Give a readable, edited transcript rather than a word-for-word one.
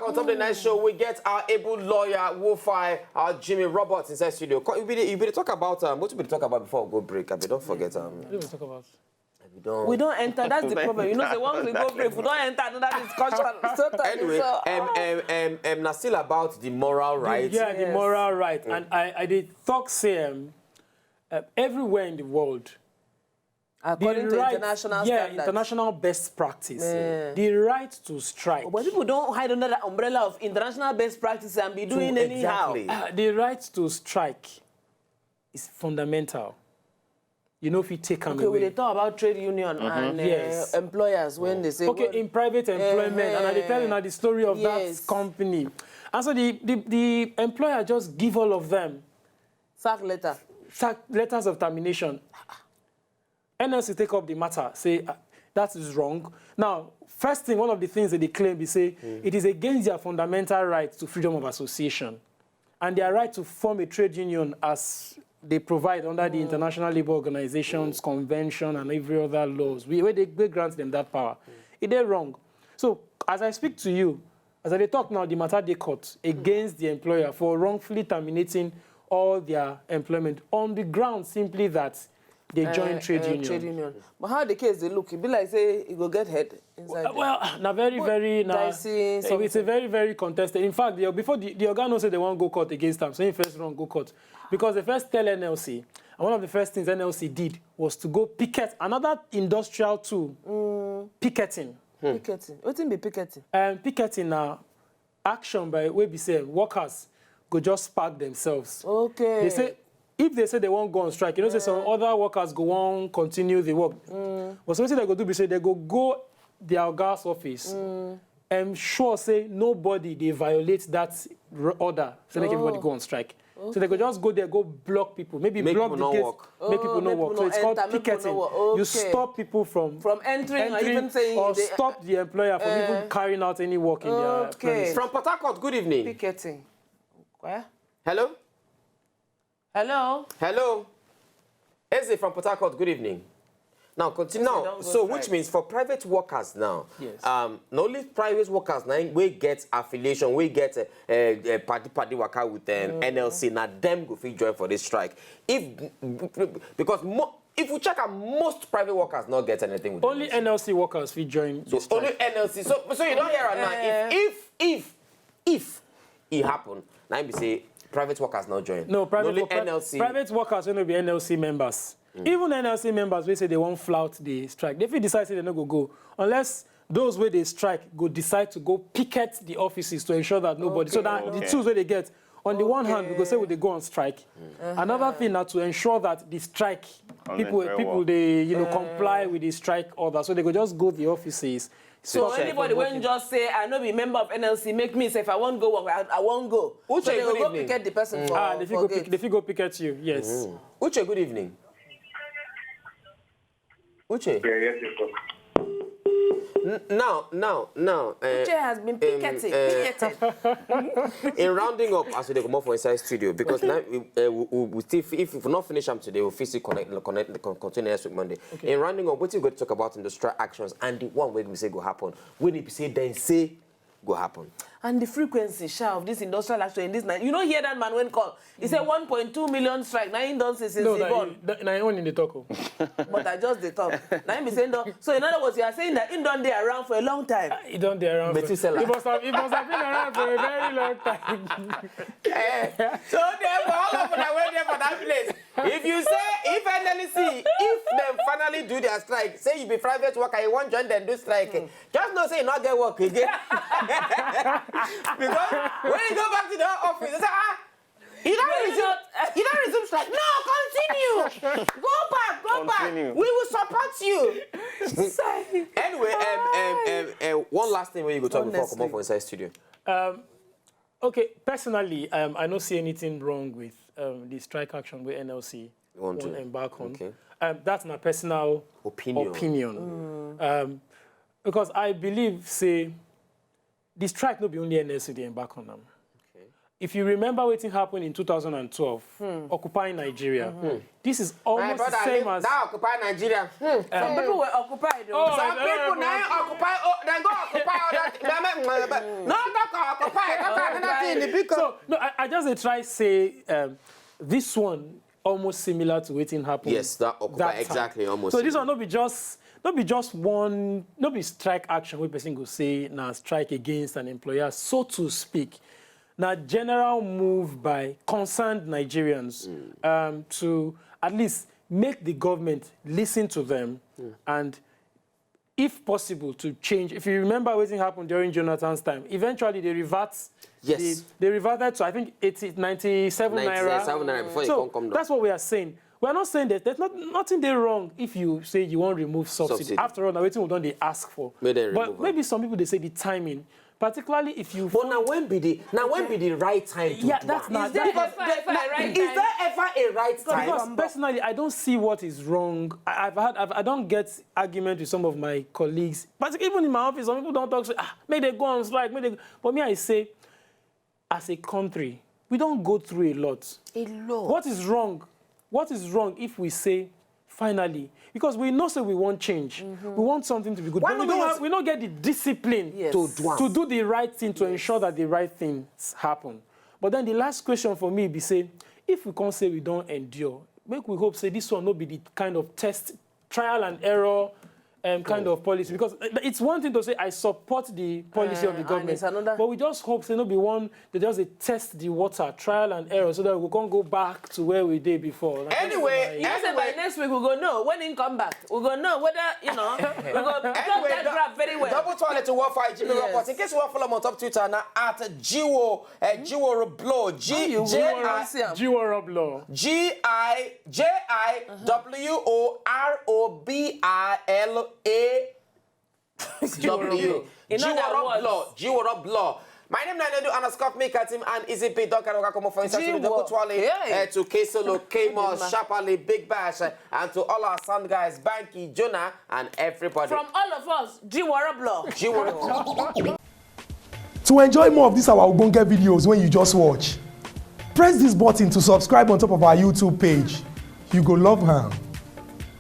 on Top of the Night Show, we get our able lawyer, Wofi, our Jimmy Roberts inside studio. You better talk about, what you better talk about before we go break? Don't forget. What do we talk about? We don't enter. That's the problem. You know, the once we go break, we don't enter another discussion. Anyway, now still about the moral right. Yeah, the moral right. And I did talk say everywhere in the world, according to international standards. international best practice, the right to strike. But people don't hide under the umbrella of international best practice and be doing anyhow. The right to strike is fundamental. You know, if you take them away. We talk about trade union and employers when they say... Okay, in private employment, and I tell you now the story of that company. And so the employer just give all of them... Sack letter. Sack letters of termination. NLC take up the matter, say that is wrong. Now, first thing, one of the things that they claim, they say, it is against their fundamental right to freedom of association and their right to form a trade union as they provide under the International Labour Organization's convention and every other laws. We grant them that power. It is wrong. So, as I speak to you, as I talk now, the matter they court against the employer for wrongfully terminating all their employment on the ground simply that they join trade union. But how the case they look? It be like say you go get head inside. Well, now it's a very, very contested. In fact, before the organ said they won't go court against them, so in first round go court. Because they first tell NLC, and one of the first things NLC did was to go picket another industrial tool, picketing. Picketing. What be picketing? Picketing now action by where we say workers go just park themselves. Okay. They say if they say they won't go on strike, you know, say some other workers go on continue the work. But something they go do be say they go their gas office and sure say nobody they violate that order, so make everybody go on strike. Okay. So they could just go there, go block people, maybe block the gates, make people not work. So it's called picketing. You stop people from entering or even saying... Or stop the employer from even carrying out any work in their premises. From Port Harcourt, good evening. Picketing. Where? Hello? Hello? Hello? Eze from Port Harcourt, good evening. Now, continue now. So, which means for private workers now, not only private workers now, we get affiliation, we get a party worker with NLC, now them go fit join for this strike. Because if we check out, most private workers not get anything with only NLC workers fit join this strike. Only NLC. So you don't hear right now. If it happen, now you say private workers not join. No, NLC. Private workers will not be NLC members. Even NLC members, we say they won't flout the strike. They feel decide they're not going to go. Unless those where they strike go decide to go picket the offices to ensure that nobody... So that the tools where they get, on the one hand, we go say they go on strike. Another thing now to ensure that the strike, people they comply with the strike order. So they go just go to the offices. So anybody when just say, I know be member of NLC, make me say if I won't go, I won't go. Uche, so they good will go evening. picket the person for if you go picket you, yes. Uche, good evening. Uche. Yeah, yes, Now. Uche has been picketed. In rounding up, as we come up for inside studio, because now we still, if we not finish them today, we'll physically continue next week Monday. Okay. In rounding up, what you going to talk about industrial actions and the one way we say go happen, when we say then say go happen. And the frequency of this industrial action in this night. You don't hear that man when call. He said 1.2 million strike. Now he don't say since he born. No, I only in the talk. But I just the talk. Now he be saying so in other words, you are saying that he don't there around for a long time. He don't there around. He must have been around for a very long time. So therefore, all of them went there for that place. If you say, if NLC, if them finally do their strike, say you be private worker, you want join them do strike, just not say you not get work again. Because when you go back to the office, they say, you don't resume strike. No, continue. Go back. We will support you. Anyway, one last thing when you go talk before I come up for inside studio. Okay, personally, I don't see anything wrong with the strike action with NLC want to embark on. Okay. That's my personal opinion. Because I believe, say, the strike not be only NLC they embark on them. Okay. If you remember what happened in 2012, occupying Nigeria, this is almost the same as... That occupy Nigeria. Some people were occupied. Some people now occupy, then go occupy other... So, no, I just try say this one almost similar to waiting happened. Yes, that exactly almost. So this one not be just one, not be strike action where person go say now strike against an employer, so to speak. Now general move by concerned Nigerians to at least make the government listen to them and, if possible, to change. If you remember what happened during Jonathan's time, eventually they revert. Yes. They reverted to, I think, 97 naira. 97 naira before so you come down. that's what we are saying. We are not saying that there's nothing there wrong if you say you want to remove subsidy. After all, now waiting we don't they ask for. But maybe some people they say the timing. Particularly if you. But now when be the right time to yeah, that's not. Is there ever a right time? Because personally, I don't see what is wrong. I don't get argument with some of my colleagues. But even in my office, some people don't talk. Say, may they go on strike. But me, I say, as a country, we don't go through a lot. A lot. What is wrong? What is wrong if we say, finally, because we know we want change. We want something to be good. But we don't get the discipline to do the right thing, to ensure that the right things happen. But then the last question for me be say, if we can't say we don't endure, make we hope say this one not be the kind of trial and error kind of policy. Because it's one thing to say I support the policy of the government, but we just hope say not be one that just test the water, trial and error, so that we can't go back to where we did before. Like, anyway, by next week we'll go know when he come back. We'll go know whether we go plug that graph very well. Double toilet to work for Jimmy Reports. In case you want to follow him on top Twitter now at Jiwo Roblo Jiwo. My name is Nanedu Anaskop Maker Team and Easy Pay Duncan Okakomo for instance to Double Toilet to K-Solo, K-Mos, Sharply, Big Bash and to all our sound guys, Banky, Jonah and everybody. From all of us, Jiwo. To enjoy more of these our Ogbonge videos when you just watch, press this button to subscribe on top of our YouTube page. You go love her.